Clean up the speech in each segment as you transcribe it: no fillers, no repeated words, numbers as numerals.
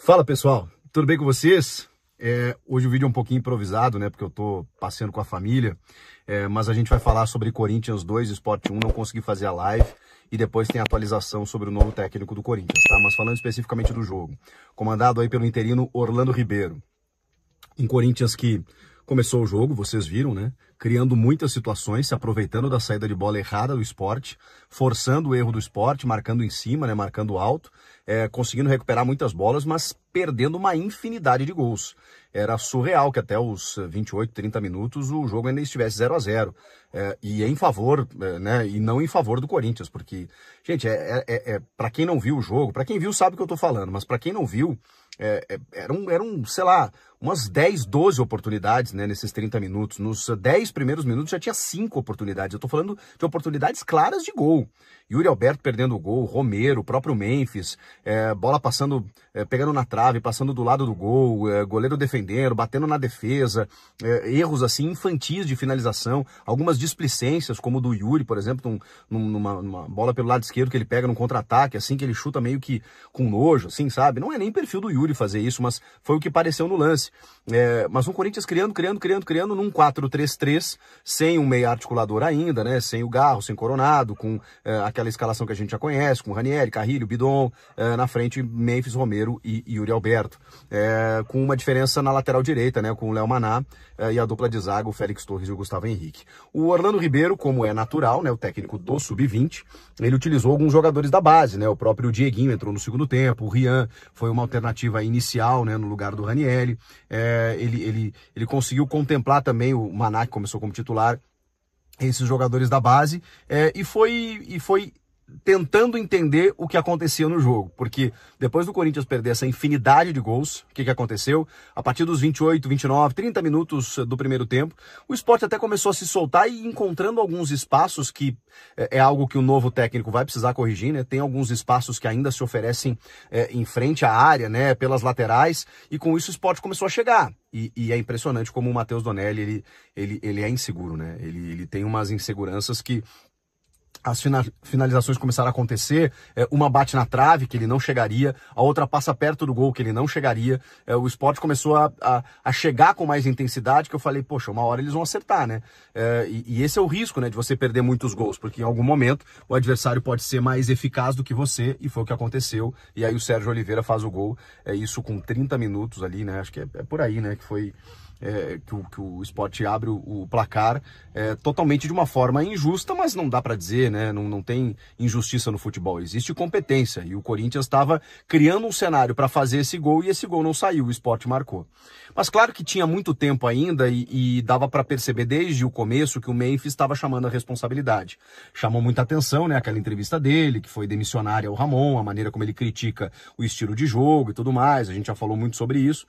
Fala pessoal, tudo bem com vocês? Hoje o vídeo é um pouquinho improvisado, né? Porque eu tô passeando com a família, mas a gente vai falar sobre Corinthians 2, Sport 1, não consegui fazer a live, e depois tem atualização sobre o novo técnico do Corinthians, tá? Mas falando especificamente do jogo, comandado aí pelo interino Orlando Ribeiro, um Corinthians que começou o jogo, vocês viram, né? Criando muitas situações, se aproveitando da saída de bola errada do Sport, forçando o erro do Sport, marcando em cima, né? Marcando alto, conseguindo recuperar muitas bolas, mas perdendo uma infinidade de gols. Era surreal que até os 28, 30 minutos o jogo ainda estivesse 0-0. E em favor, né? E não em favor do Corinthians, porque, gente, para quem não viu o jogo, para quem viu sabe o que eu tô falando, mas para quem não viu, eram, sei lá, umas 10, 12 oportunidades, né, nesses 30 minutos. Nos 10 primeiros minutos já tinha 5 oportunidades. Eu tô falando de oportunidades claras de gol. Yuri Alberto perdendo o gol, Romero, o próprio Memphis, bola passando, pegando na trave, passando do lado do gol, goleiro defendendo, batendo na defesa, erros assim infantis de finalização, algumas displicências, como o do Yuri, por exemplo, numa bola pelo lado esquerdo que ele pega num contra-ataque, assim, que ele chuta meio que com nojo, assim, sabe? Não é nem perfil do Yuri fazer isso, mas foi o que pareceu no lance. Mas um Corinthians criando num 4-3-3, sem um meio articulador ainda, né? Sem o Garro, sem Coronado, com aquela escalação que a gente já conhece, com Ranieri, Carrilho, Bidon, na frente Memphis, Romero e Yuri Alberto. Com uma diferença na lateral direita, né? Com o Léo Maná e a dupla de zaga, o Félix Torres e o Gustavo Henrique. O Orlando Ribeiro, como é natural, né? O técnico do Sub-20, ele utilizou alguns jogadores da base, né? O próprio Dieguinho entrou no segundo tempo, o Rian foi uma alternativa inicial, né? No lugar do Ranieri. Ele conseguiu contemplar também o Maná, que começou como titular, esses jogadores da base, e foi tentando entender o que acontecia no jogo, porque depois do Corinthians perder essa infinidade de gols, o que aconteceu? A partir dos 28, 29, 30 minutos do primeiro tempo, o Sport até começou a se soltar e encontrando alguns espaços que é algo que o novo técnico vai precisar corrigir, né? Tem alguns espaços que ainda se oferecem em frente à área, né? Pelas laterais, e com isso o Sport começou a chegar. E é impressionante como o Matheus Donelli, ele é inseguro, né? Ele tem umas inseguranças que as finalizações começaram a acontecer, uma bate na trave, que ele não chegaria, a outra passa perto do gol, que ele não chegaria, o Sport começou a chegar com mais intensidade, que eu falei, poxa, uma hora eles vão acertar, né? E esse é o risco, né, de você perder muitos gols, porque em algum momento o adversário pode ser mais eficaz do que você, e foi o que aconteceu, e aí o Sérgio Oliveira faz o gol, isso com 30 minutos ali, né, acho que é por aí, né, que foi... que o Sport abre o placar totalmente de uma forma injusta, mas não dá para dizer, né? Não tem injustiça no futebol, existe competência, e o Corinthians estava criando um cenário para fazer esse gol, e esse gol não saiu, o Sport marcou. Mas claro que tinha muito tempo ainda, e dava para perceber desde o começo que o Memphis estava chamando a responsabilidade. Chamou muita atenção, né? Aquela entrevista dele, que foi demissionária ao Ramon, a maneira como ele critica o estilo de jogo e tudo mais, a gente já falou muito sobre isso.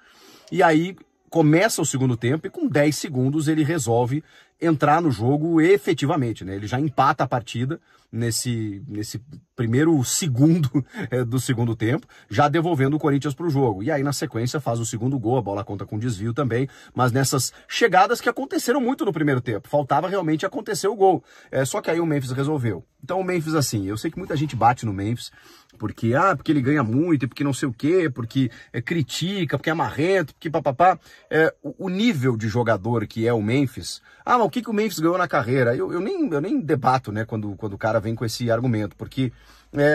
E aí começa o segundo tempo e com 10 segundos ele resolve entrar no jogo efetivamente, né? Ele já empata a partida nesse primeiro segundo do segundo tempo, já devolvendo o Corinthians para o jogo. E aí na sequência faz o segundo gol, a bola conta com desvio também, mas nessas chegadas que aconteceram muito no primeiro tempo, faltava realmente acontecer o gol. Só que aí o Memphis resolveu. Então o Memphis, assim, eu sei que muita gente bate no Memphis, porque ele ganha muito, porque não sei o quê, porque critica, porque é marrento, porque papapá. O nível de jogador que é o Memphis, mas o que o Memphis ganhou na carreira? Eu nem debato, né, quando o cara vem com esse argumento, porque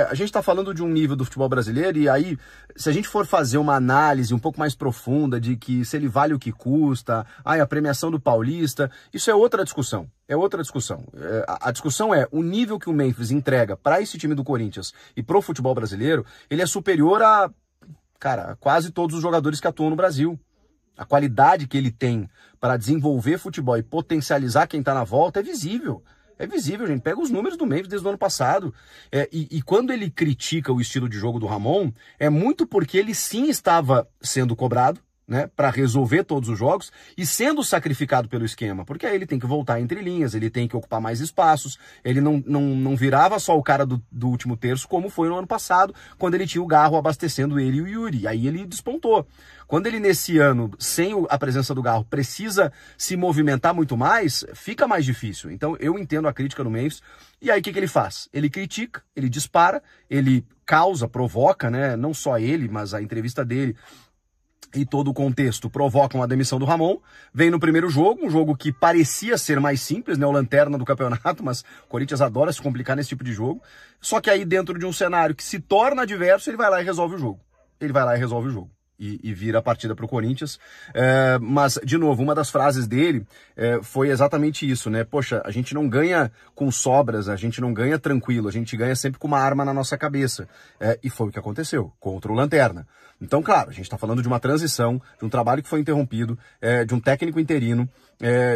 a gente está falando de um nível do futebol brasileiro, e aí, se a gente for fazer uma análise um pouco mais profunda de que se ele vale o que custa, a premiação do Paulista, isso é outra discussão. A discussão é o nível que o Memphis entrega para esse time do Corinthians e pro futebol brasileiro, ele é superior a quase todos os jogadores que atuam no Brasil. A qualidade que ele tem para desenvolver futebol e potencializar quem está na volta é visível. É visível, gente. Pega os números do Memphis desde o ano passado. E quando ele critica o estilo de jogo do Ramon, é muito porque ele sim estava sendo cobrado, né, para resolver todos os jogos e sendo sacrificado pelo esquema, porque aí ele tem que voltar entre linhas, ele tem que ocupar mais espaços, ele não virava só o cara do último terço, como foi no ano passado, quando ele tinha o Garro abastecendo ele e o Yuri, aí ele despontou. Quando ele nesse ano, sem a presença do Garro, precisa se movimentar muito mais, fica mais difícil. Então eu entendo a crítica no Memphis, e aí o que ele faz? Ele critica, ele dispara, ele provoca, né, não só ele, mas a entrevista dele e todo o contexto provocam a demissão do Ramon. Vem no primeiro jogo, um jogo que parecia ser mais simples, né, o lanterna do campeonato, mas o Corinthians adora se complicar nesse tipo de jogo. Só que aí dentro de um cenário que se torna adverso, ele vai lá e resolve o jogo. Ele vai lá e resolve o jogo. E vira a partida para o Corinthians. Mas, de novo, uma das frases dele foi exatamente isso, né? Poxa, a gente não ganha com sobras, a gente não ganha tranquilo, a gente ganha sempre com uma arma na nossa cabeça. E foi o que aconteceu contra o Lanterna. Então, claro, a gente está falando de uma transição, de um trabalho que foi interrompido, de um técnico interino,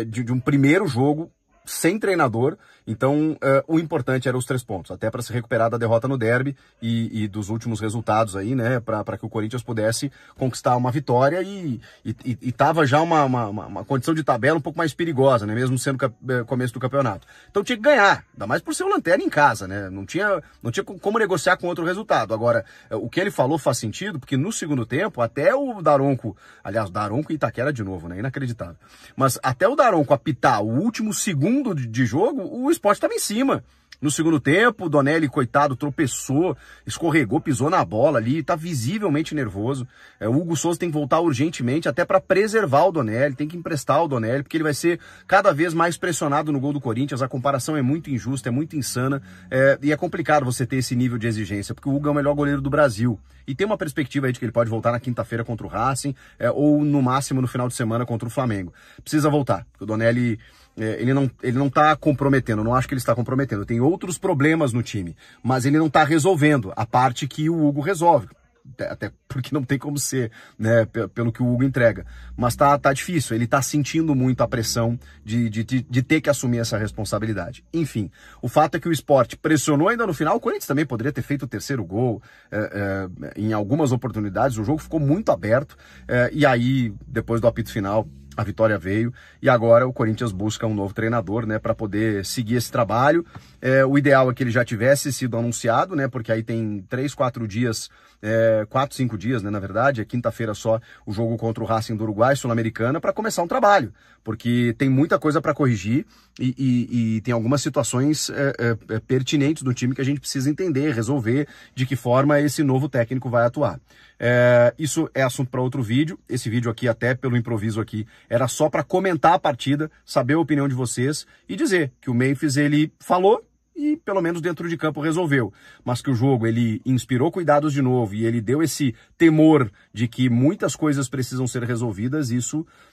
de um primeiro jogo sem treinador. Então, o importante era os 3 pontos, até para se recuperar da derrota no derby e dos últimos resultados aí, né, para que o Corinthians pudesse conquistar uma vitória e tava já uma condição de tabela um pouco mais perigosa, né, mesmo sendo começo do campeonato. Então tinha que ganhar, ainda mais por ser o Lanterna em casa, né, não tinha como negociar com outro resultado. Agora, o que ele falou faz sentido, porque no segundo tempo, até o Daronco, aliás, Daronco e Itaquera de novo, né, inacreditável, mas até o Daronco apitar o último segundo de jogo, o Sport estava em cima. No segundo tempo, o Donelli, coitado, tropeçou, escorregou, pisou na bola ali, tá visivelmente nervoso. O Hugo Souza tem que voltar urgentemente, até para preservar o Donelli, tem que emprestar o Donelli, porque ele vai ser cada vez mais pressionado no gol do Corinthians. A comparação é muito injusta, é muito insana, e é complicado você ter esse nível de exigência, porque o Hugo é o melhor goleiro do Brasil. E tem uma perspectiva aí de que ele pode voltar na quinta-feira contra o Racing, ou no máximo no final de semana contra o Flamengo. Precisa voltar, porque o Donelli... Ele não tá comprometendo, não acho que ele está comprometendo. Tem outros problemas no time, mas ele não está resolvendo a parte que o Hugo resolve. Até porque não tem como ser, né, pelo que o Hugo entrega. Mas tá difícil, ele tá sentindo muito a pressão de ter que assumir essa responsabilidade. Enfim, o fato é que o Sport pressionou ainda no final, o Corinthians também poderia ter feito o terceiro gol em algumas oportunidades, o jogo ficou muito aberto, e aí, depois do apito final, a vitória veio e agora o Corinthians busca um novo treinador, né, para poder seguir esse trabalho. O ideal é que ele já tivesse sido anunciado, né, porque aí tem 3, 4 dias, 4, 5 dias, né, na verdade, é quinta-feira só o jogo contra o Racing do Uruguai, Sul-Americana, para começar um trabalho, porque tem muita coisa para corrigir e tem algumas situações pertinentes do time que a gente precisa entender, resolver de que forma esse novo técnico vai atuar. Isso é assunto para outro vídeo. Esse vídeo aqui, até pelo improviso aqui, era só para comentar a partida, saber a opinião de vocês e dizer que o Memphis, ele falou e pelo menos dentro de campo resolveu, mas que o jogo ele inspirou cuidados de novo e ele deu esse temor de que muitas coisas precisam ser resolvidas.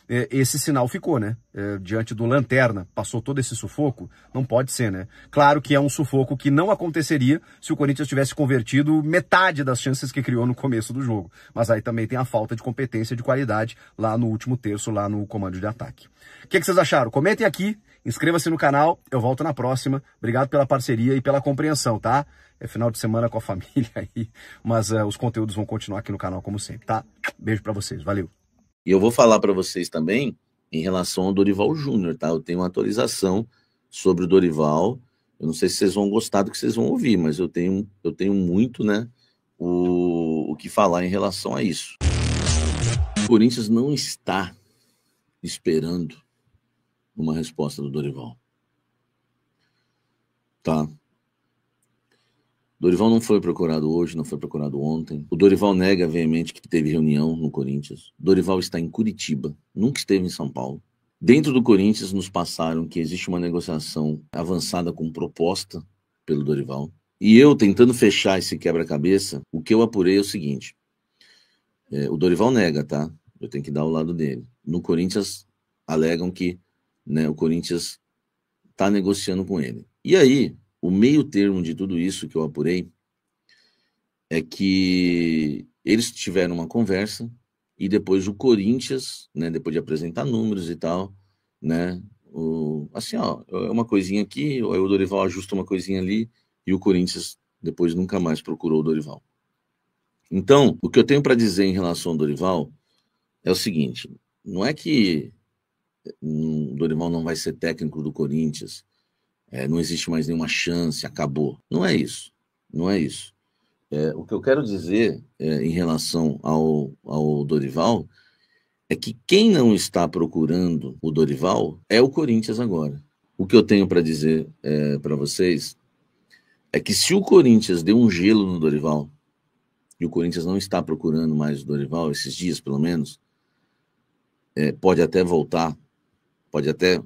Esse sinal ficou, né? Diante do Lanterna, passou todo esse sufoco, não pode ser, né? Claro que é um sufoco que não aconteceria se o Corinthians tivesse convertido metade das chances que criou no começo do jogo, mas aí também tem a falta de competência e de qualidade lá no último terço, lá no comando de ataque. O que vocês acharam? Comentem aqui. Inscreva-se no canal, eu volto na próxima. Obrigado pela parceria e pela compreensão, tá? É final de semana com a família aí, mas os conteúdos vão continuar aqui no canal como sempre, tá? Beijo pra vocês, valeu. E eu vou falar para vocês também em relação ao Dorival Júnior, tá? Eu tenho uma atualização sobre o Dorival. Eu não sei se vocês vão gostar do que vocês vão ouvir, mas eu tenho muito, né, o que falar em relação a isso. O Corinthians não está esperando uma resposta do Dorival. Tá? Dorival não foi procurado hoje, não foi procurado ontem. O Dorival nega veemente que teve reunião no Corinthians. Dorival está em Curitiba, nunca esteve em São Paulo. Dentro do Corinthians nos passaram que existe uma negociação avançada com proposta pelo Dorival. E eu, tentando fechar esse quebra-cabeça, o que eu apurei é o seguinte. O Dorival nega, tá? Eu tenho que dar o lado dele. No Corinthians alegam que, né, o Corinthians está negociando com ele. E aí, o meio termo de tudo isso que eu apurei é que eles tiveram uma conversa e depois o Corinthians, né, depois de apresentar números e tal, né, assim, ó, é uma coisinha aqui, aí o Dorival ajusta uma coisinha ali e o Corinthians depois nunca mais procurou o Dorival. Então, o que eu tenho para dizer em relação ao Dorival é o seguinte, não é que o Dorival não vai ser técnico do Corinthians, não existe mais nenhuma chance, acabou. Não é isso, não é isso. O que eu quero dizer em relação ao Dorival é que quem não está procurando o Dorival é o Corinthians agora. O que eu tenho para dizer para vocês é que se o Corinthians deu um gelo no Dorival, e o Corinthians não está procurando mais o Dorival, esses dias pelo menos, pode até voltar, pode até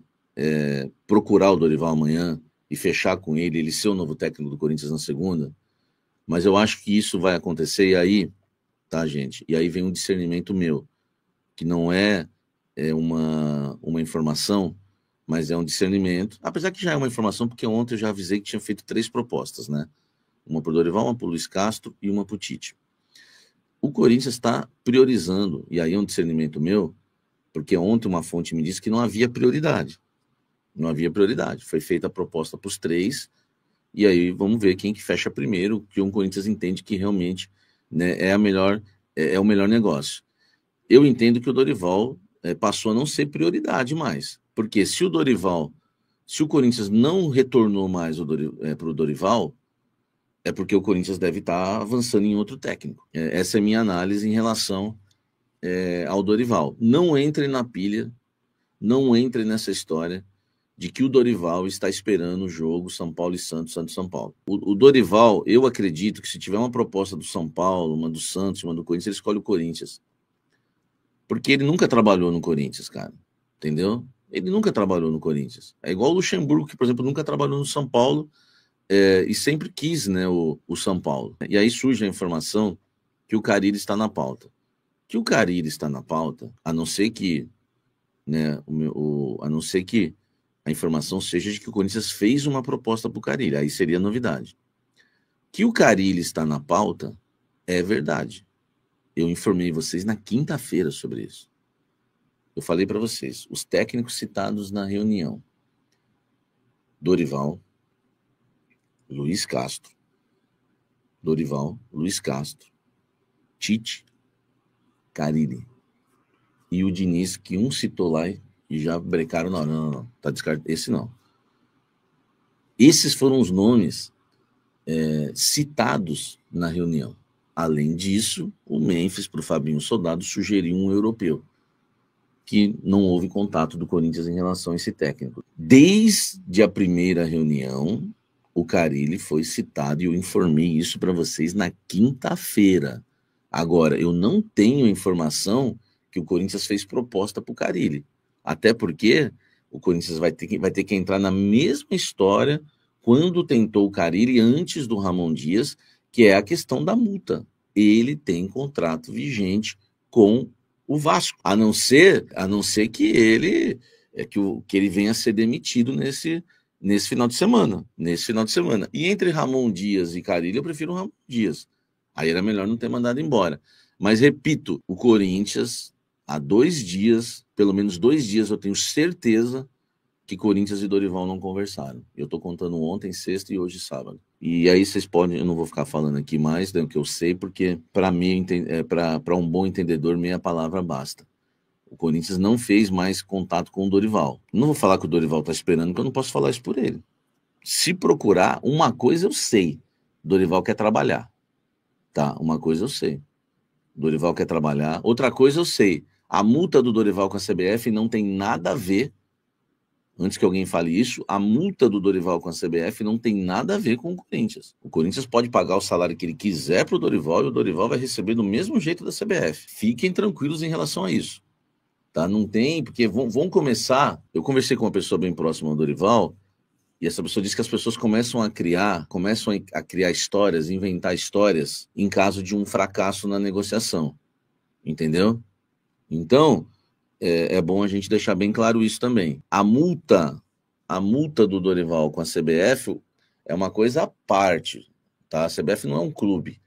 procurar o Dorival amanhã e fechar com ele ser o novo técnico do Corinthians na segunda, mas eu acho que isso vai acontecer, e aí, tá, gente? E aí vem um discernimento meu, que não é uma informação, mas é um discernimento, apesar que já é uma informação, porque ontem eu já avisei que tinha feito 3 propostas, né? Uma para o Dorival, uma para o Luiz Castro e uma para o Tite. O Corinthians está priorizando, e aí é um discernimento meu, porque ontem uma fonte me disse que não havia prioridade. Não havia prioridade. Foi feita a proposta para os 3, e aí vamos ver quem que fecha primeiro, que o Corinthians entende que realmente, né, é o melhor negócio. Eu entendo que o Dorival passou a não ser prioridade mais, porque se o Corinthians não retornou mais para o Dorival, é porque o Corinthians deve estar avançando em outro técnico. Essa é a minha análise em relação ao Dorival. Não entre na pilha, não entre nessa história de que o Dorival está esperando o jogo São Paulo e Santos, Santos-São Paulo. O Dorival, eu acredito que se tiver uma proposta do São Paulo, uma do Santos, uma do Corinthians, ele escolhe o Corinthians. Porque ele nunca trabalhou no Corinthians, cara. Entendeu? Ele nunca trabalhou no Corinthians. É igual o Luxemburgo, que, por exemplo, nunca trabalhou no São Paulo e sempre quis, né, o São Paulo. E aí surge a informação que o Carille está na pauta. Que o Carille está na pauta, a não ser que, né, a não ser que a informação seja de que o Corinthians fez uma proposta para o Carille, aí seria novidade. Que o Carille está na pauta é verdade. Eu informei vocês na quinta-feira sobre isso. Eu falei para vocês, os técnicos citados na reunião: Dorival, Luiz Castro, Tite, Carille e o Diniz, que um citou lá e já brecaram, não, tá descartado, esse não. Esses foram os nomes citados na reunião. Além disso, o Memphis, para o Fabinho Soldado, sugeriu um europeu, que não houve contato do Corinthians em relação a esse técnico. Desde a primeira reunião, o Carille foi citado, e eu informei isso para vocês na quinta-feira. Agora, eu não tenho informação que o Corinthians fez proposta para o Carille, até porque o Corinthians vai ter que entrar na mesma história quando tentou o Carille antes do Ramon Dias, que é a questão da multa. Ele tem contrato vigente com o Vasco, a não ser que ele venha a ser demitido nesse final de semana. E entre Ramon Dias e Carille, eu prefiro o Ramon Dias. Aí era melhor não ter mandado embora. Mas, repito, o Corinthians, há 2 dias, pelo menos 2 dias, eu tenho certeza que Corinthians e Dorival não conversaram. Eu estou contando ontem, sexta e hoje sábado. E aí vocês podem, eu não vou ficar falando aqui mais do que eu sei, porque para mim, para um bom entendedor, meia palavra basta. O Corinthians não fez mais contato com o Dorival. Não vou falar que o Dorival está esperando, porque eu não posso falar isso por ele. Se procurar, uma coisa eu sei: Dorival quer trabalhar. Tá, uma coisa eu sei: Dorival quer trabalhar. Outra coisa eu sei: a multa do Dorival com a CBF não tem nada a ver. Antes que alguém fale isso, a multa do Dorival com a CBF não tem nada a ver com o Corinthians. O Corinthians pode pagar o salário que ele quiser para o Dorival, e o Dorival vai receber do mesmo jeito da CBF. Fiquem tranquilos em relação a isso. Tá? Não tem, porque vão começar. Eu conversei com uma pessoa bem próxima ao Dorival, e essa pessoa disse que as pessoas começam a criar histórias, inventar histórias em caso de um fracasso na negociação. Entendeu? Então, é bom a gente deixar bem claro isso também. A multa do Dorival com a CBF é uma coisa à parte, tá? A CBF não é um clube.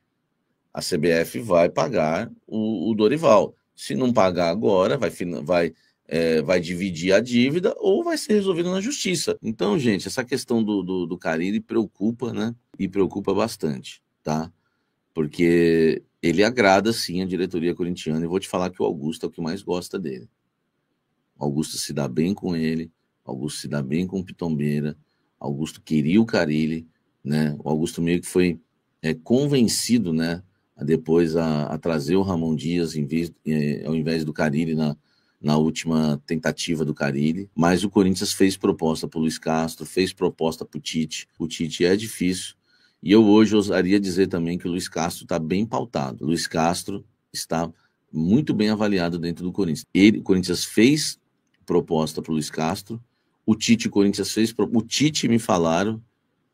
A CBF vai pagar o Dorival. Se não pagar agora, vai dividir a dívida ou vai ser resolvido na justiça. Então, gente, essa questão do Carille preocupa, né? E preocupa bastante, tá? Porque ele agrada, sim, a diretoria corintiana. E vou te falar que o Augusto é o que mais gosta dele. Augusto se dá bem com ele, Augusto se dá bem com o Pitombeira, Augusto queria o Carille, né? O Augusto meio que foi convencido, né, depois a trazer o Ramon Dias ao invés do Carille na última tentativa do Carille. Mas o Corinthians fez proposta para o Luiz Castro, fez proposta para o Tite. O Tite é difícil. E eu hoje ousaria dizer também que o Luiz Castro está bem pautado. O Luiz Castro está muito bem avaliado dentro do Corinthians. O Corinthians fez proposta para o Luiz Castro, o Corinthians fez... O Tite me falaram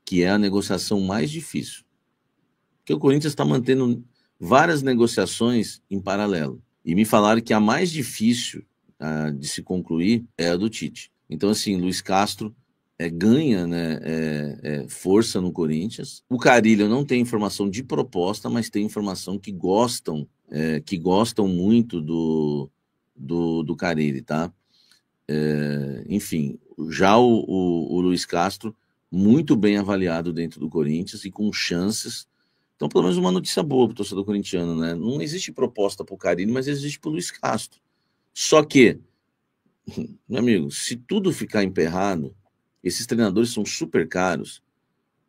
que é a negociação mais difícil. Porque o Corinthians está mantendo várias negociações em paralelo. E me falaram que a mais difícil de se concluir é a do Tite. Então, assim, Luiz Castro ganha, né, força no Corinthians. O Carille, eu não tenho informação de proposta, mas tem informação que gostam muito do Carille, tá? Enfim, já o Luiz Castro, muito bem avaliado dentro do Corinthians e com chances. Então, pelo menos uma notícia boa para o torcedor corintiano, né? Não existe proposta para o Carille, mas existe para o Luiz Castro. Só que, meu amigo, se tudo ficar emperrado, esses treinadores são super caros,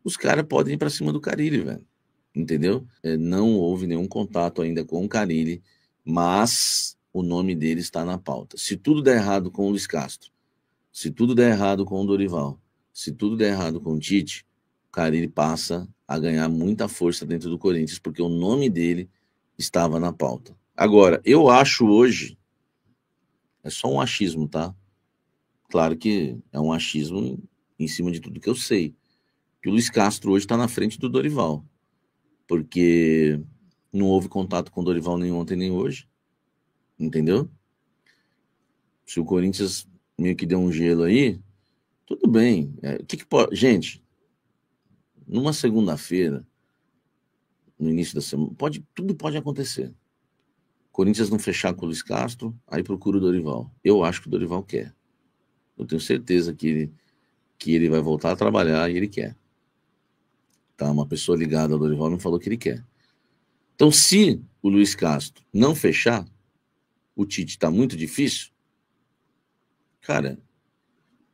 os caras podem ir para cima do Carille, velho. Entendeu? Não houve nenhum contato ainda com o Carille, mas o nome dele está na pauta. Se tudo der errado com o Luiz Castro, se tudo der errado com o Dorival, se tudo der errado com o Tite, o Carille passa a ganhar muita força dentro do Corinthians, porque o nome dele estava na pauta. Agora, eu acho hoje, é só um achismo, tá? Claro que é um achismo em cima de tudo que eu sei, que o Luiz Castro hoje está na frente do Dorival, porque não houve contato com o Dorival nem ontem nem hoje, entendeu? Se o Corinthians meio que deu um gelo aí, tudo bem. O que pode... Gente, numa segunda-feira, no início da semana, tudo pode acontecer. Corinthians não fechar com o Luiz Castro, aí procura o Dorival. Eu acho que o Dorival quer. Eu tenho certeza que ele vai voltar a trabalhar e ele quer. Tá? Uma pessoa ligada ao Dorival me falou que ele quer. Então, se o Luiz Castro não fechar, o Tite tá muito difícil, cara,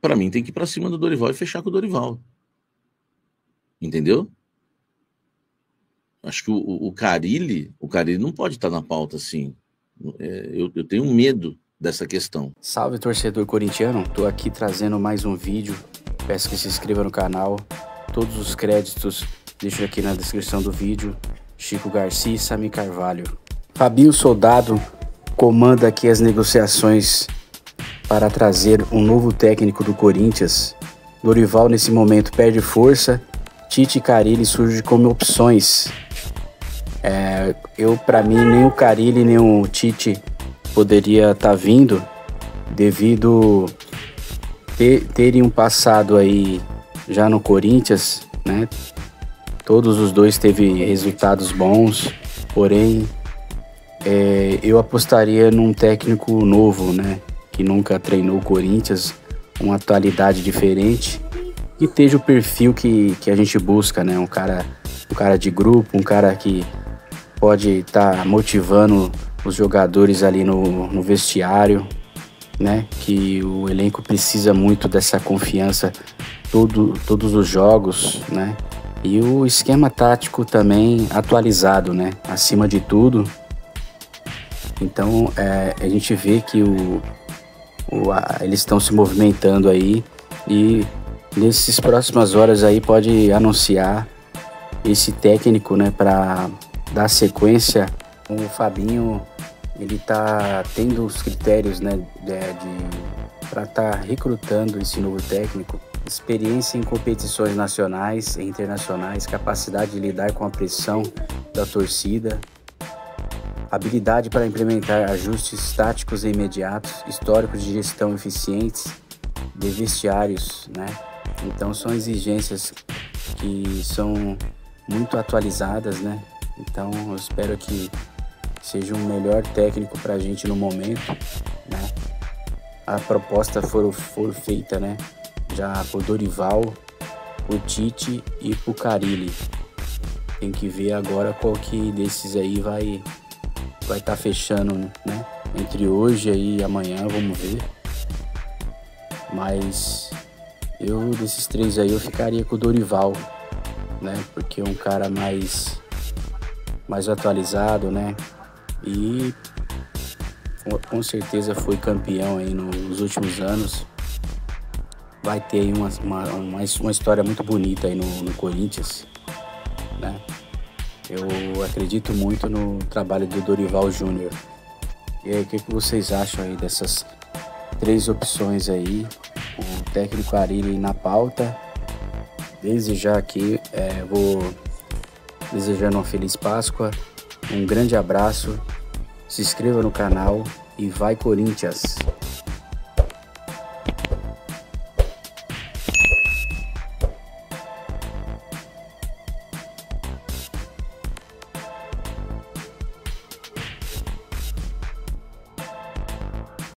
para mim tem que ir para cima do Dorival e fechar com o Dorival. Entendeu? Acho que o Carille não pode estar na pauta assim. Eu tenho medo dessa questão. Salve, torcedor corintiano. Tô aqui trazendo mais um vídeo. Peço que se inscreva no canal. Todos os créditos deixo aqui na descrição do vídeo. Chico Garcia e Sami Carvalho. Fabinho Soldado comanda aqui as negociações para trazer um novo técnico do Corinthians. Dorival nesse momento perde força. Tite e Carille surgem como opções. Para mim, nem o Carille nem o Tite poderia estar vindo devido terem um passado aí já no Corinthians, né? Todos os dois teve resultados bons, porém eu apostaria num técnico novo, né? Que nunca treinou o Corinthians, uma atualidade diferente e esteja o perfil que a gente busca, né? Um cara de grupo, um cara que pode estar motivando os jogadores ali no vestiário, né? Que o elenco precisa muito dessa confiança todos os jogos, né? E o esquema tático também atualizado, né? Acima de tudo. Então a gente vê que eles estão se movimentando aí e nessas próximas horas aí pode anunciar esse técnico, né, para dar sequência. O Fabinho, ele tá tendo os critérios, né, para estar recrutando esse novo técnico, experiência em competições nacionais e internacionais, capacidade de lidar com a pressão da torcida, habilidade para implementar ajustes táticos e imediatos, históricos de gestão eficientes de vestiários, né? Então são exigências que são muito atualizadas, né? Então eu espero que seja um melhor técnico para a gente no momento, né? A proposta for feita, né? Já por Dorival, por Tite e por Carille. Tem que ver agora qual que desses aí vai estar fechando, né? Entre hoje e amanhã, vamos ver. Mas desses três aí eu ficaria com o Dorival, né? Porque é um cara mais atualizado, né? E com certeza foi campeão aí nos últimos anos. Vai ter aí uma história muito bonita aí no Corinthians. né? Eu acredito muito no trabalho do Dorival Júnior. E aí, o que vocês acham aí dessas 3 opções aí? O técnico Arilli na pauta. Desde já aqui, vou desejando uma feliz Páscoa, um grande abraço, se inscreva no canal e vai Corinthians!